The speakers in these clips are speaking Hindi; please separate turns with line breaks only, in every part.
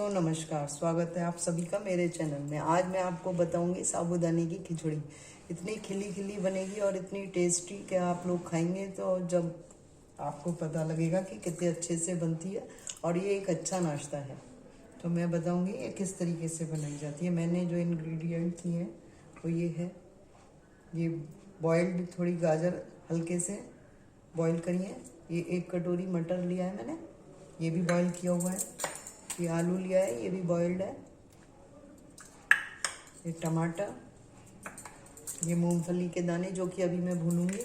दोस्तों नमस्कार, स्वागत है आप सभी का मेरे चैनल में। आज मैं आपको बताऊंगी साबूदाने की खिचड़ी। इतनी खिली खिली बनेगी और इतनी टेस्टी कि आप लोग खाएंगे तो जब आपको पता लगेगा कि कितने अच्छे से बनती है। और ये एक अच्छा नाश्ता है। तो मैं बताऊंगी ये किस तरीके से बनाई जाती है। मैंने जो इंग्रेडिएंट लिए हैं वो ये है। ये बॉइल्ड थोड़ी गाजर हल्के से बॉईल करी है। ये 1 कटोरी मटर लिया है मैंने, ये भी बॉईल किया हुआ है। ये आलू लिया है, ये भी बॉइल्ड है। ये टमाटर, ये मूंगफली के दाने जो कि अभी मैं भूनूंगी।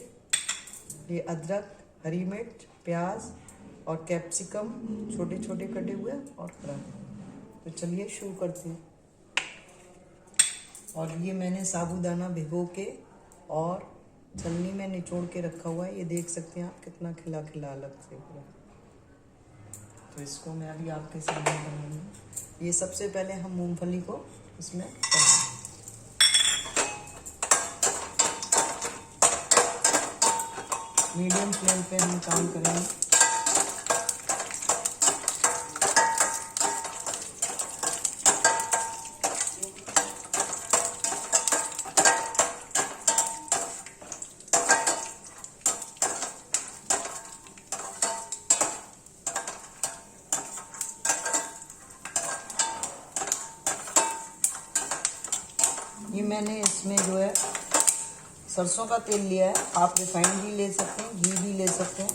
ये अदरक, हरी मिर्च, प्याज और कैप्सिकम छोटे छोटे कटे हुए और हरा। तो चलिए शुरू करते हैं। और ये मैंने साबूदाना भिगो के और छलनी में निचोड़ के रखा हुआ है। ये देख सकते हैं आप कितना खिला खिला अलग से पूरा। तो इसको मैं अभी आपके सामने बनाऊंगी। ये सबसे पहले हम मूंगफली को इसमें मीडियम फ्लेम पे हम काम करेंगे। ये मैंने इसमें जो है सरसों का तेल लिया है। आप रिफाइंड भी ले सकते हैं, घी भी ले सकते हैं।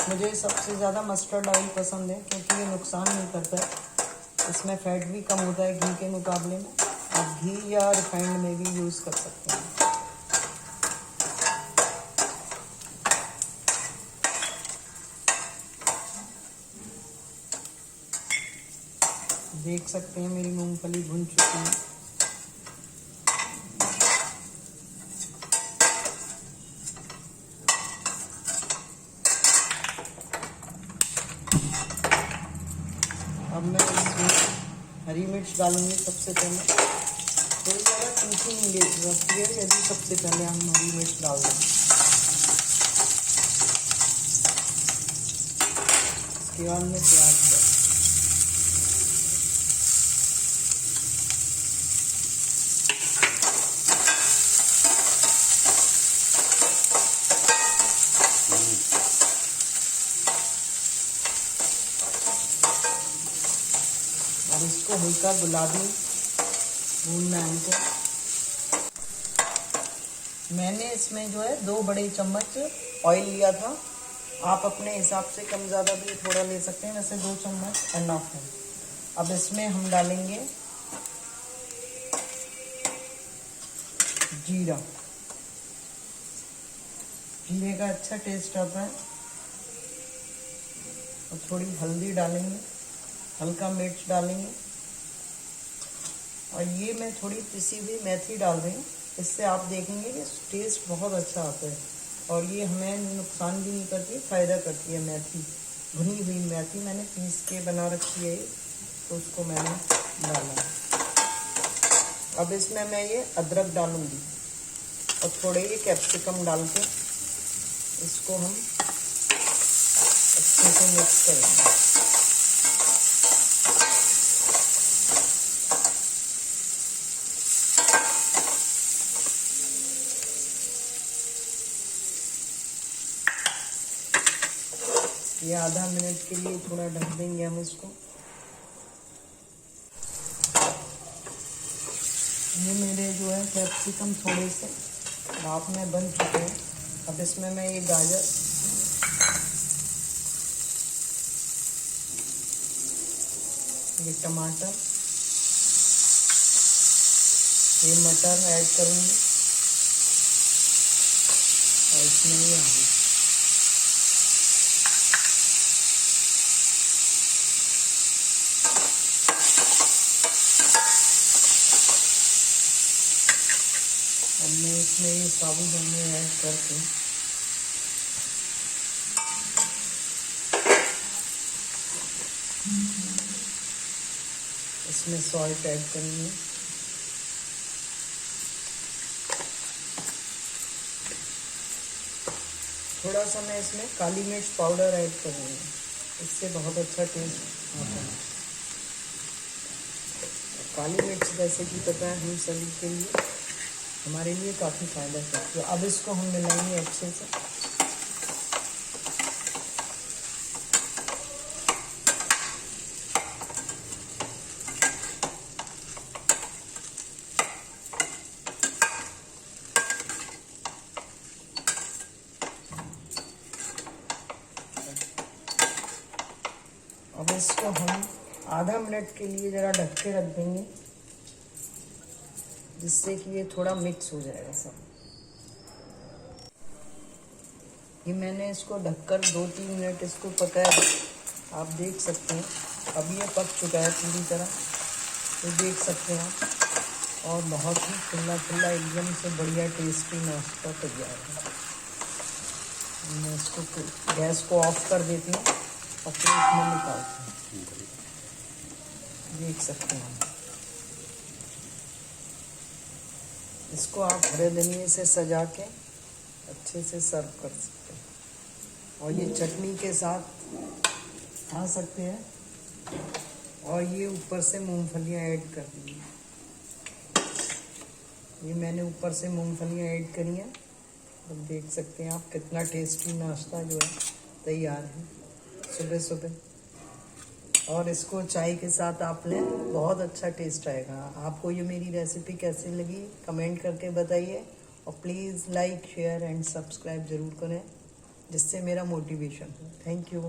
मुझे सबसे ज़्यादा मस्टर्ड ऑयल पसंद है क्योंकि ये नुकसान नहीं करता है। इसमें फैट भी कम होता है घी के मुकाबले में। आप घी या रिफाइंड में भी यूज़ कर सकते हैं। देख सकते हैं मेरी मूंगफली भुन चुकी है। अब मैं इसमें हरी मिर्च डालूंगी सबसे पहले। थोड़ी ज़्यादा तीखी नहीं लगती है यदि सबसे पहले हम हरी मिर्च डाल दें। इसके बाद में प्याज का और इसको हल्का गुलाबी भूनना है हमको। मैंने इसमें जो है 2 बड़े चम्मच ऑयल लिया था। आप अपने हिसाब से कम ज़्यादा भी थोड़ा ले सकते हैं, वैसे 2 चम्मच इनफ है। अब इसमें हम डालेंगे जीरा। जीरे का अच्छा टेस्ट आता है। और थोड़ी हल्दी डालेंगे, हल्का मिर्च डालेंगे। और ये मैं थोड़ी पिसी हुई मेथी डाल रही हूँ। इससे आप देखेंगे कि टेस्ट बहुत अच्छा आता है। और ये हमें नुकसान भी नहीं करती, फ़ायदा करती है। मेथी, भुनी हुई मेथी मैंने पीस के बना रखी है, तो उसको मैंने डाला। अब इसमें मैं ये अदरक डालूंगी और थोड़े ये कैप्सिकम डाल के इसको हम अच्छे से मिक्स करेंगे। ये आधा मिनट के लिए थोड़ा ढक देंगे हम इसको। ये मेरे जो है कैप्सिकम थोड़े से भाप में बन चुके हैं। अब इसमें मैं ये गाजर, ये टमाटर, ये मटर ऐड करूँगी और इसमें ये आलू। अब मैं इसमें ये साबूदाने ऐड करके इसमें सॉल्ट ऐड करेंगे। थोड़ा सा मैं इसमें काली मिर्च पाउडर ऐड करूँगी, इससे बहुत अच्छा टेस्ट आता है। काली मिर्च जैसे कि पता है हम सभी के लिए हमारे लिए काफ़ी फ़ायदा करती है। अब इसको हम मिलाएंगे अच्छे से। अब इसको हम आधा मिनट के लिए ज़रा ढक के रख देंगे, जिससे कि ये थोड़ा मिक्स हो जाएगा सब। ये मैंने इसको ढककर 2-3 मिनट इसको पकाया, आप देख सकते हैं। अब ये पक चुका है पूरी तरह, तो देख सकते हैं आप। और बहुत ही खुला खुला एकदम से बढ़िया टेस्टी नाश्ता तैयार है। मैं इसको गैस को ऑफ कर देती हूँ और प्लेट में निकालती हूँ। देख सकते हैं इसको आप हरे धनिए से सजा के अच्छे से सर्व कर सकते हैं, और ये चटनी के साथ खा सकते हैं। और ये ऊपर से मूंगफलियाँ ऐड कर दी हैं। ये मैंने ऊपर से मूंगफलियाँ ऐड करी हैं। अब देख सकते हैं आप कितना टेस्टी नाश्ता जो है तैयार है सुबह सुबह। और इसको चाय के साथ आप लें, बहुत अच्छा टेस्ट आएगा। आपको ये मेरी रेसिपी कैसी लगी कमेंट करके बताइए, और please like share and subscribe ज़रूर करें, जिससे मेरा मोटिवेशन हो। Thank you.